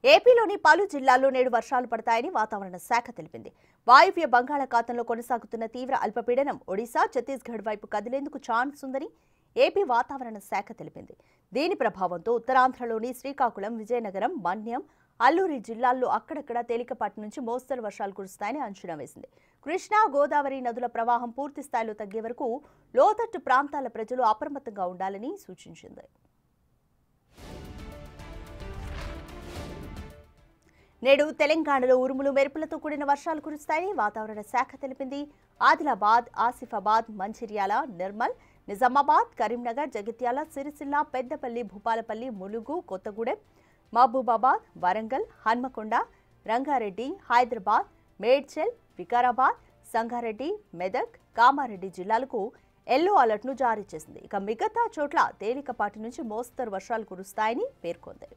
ఏపీలోని పలు జిల్లాల్లో నేడు వర్షాలు పడతాయని వాతావరణ శాఖ తెలిపింది. వాయువ్య బంగాళాఖాతంలో కొనసాగుతున్న తీవ్ర అల్పపీడనం ఒడిశా, ఛత్తీస్గఢ్ వైపు కదిలేందుకు ఛాన్స్ ఉందని ఏపీ వాతావరణ శాఖ తెలిపింది. దీని ప్రభావంతో ఉత్తరాంధ్రలోని శ్రీకాకుళం, విజయనగరం, మన్యం, అల్లూరి జిల్లాల్లో అక్కడక్కడ తేలికపాటి నుంచి మోస్తరు వర్షాలు కురుస్తాయని అంచనా వేసింది. కృష్ణా, గోదావరి నదుల ప్రవాహం పూర్తి స్థాయిలో తగ్గే వరకు లోతట్టు ప్రాంతాల ప్రజలు అప్రమత్తంగా ఉండాలని సూచించింది. నేడు తెలంగాణలో ఉరుములు మెరుపులతో కూడిన వర్షాలు కురుస్తాయని వాతావరణ శాఖ తెలిపింది. ఆదిలాబాద్, ఆసిఫాబాద్, మంచిర్యాల, నిర్మల్, నిజామాబాద్, కరీంనగర్, జగిత్యాల, సిరిసిల్ల, పెద్దపల్లి, భూపాలపల్లి, ములుగు, కొత్తగూడెం, మహబూబాబాద్, వరంగల్, హన్మకొండ, రంగారెడ్డి, హైదరాబాద్, మేడ్చల్, వికారాబాద్, సంగారెడ్డి, మెదక్, కామారెడ్డి జిల్లాలకు ఎల్లో అలర్ట్ను జారీ చేసింది. ఇక మిగతా చోట్ల తేలికపాటి నుంచి మోస్తరు వర్షాలు కురుస్తాయని పేర్కొంది.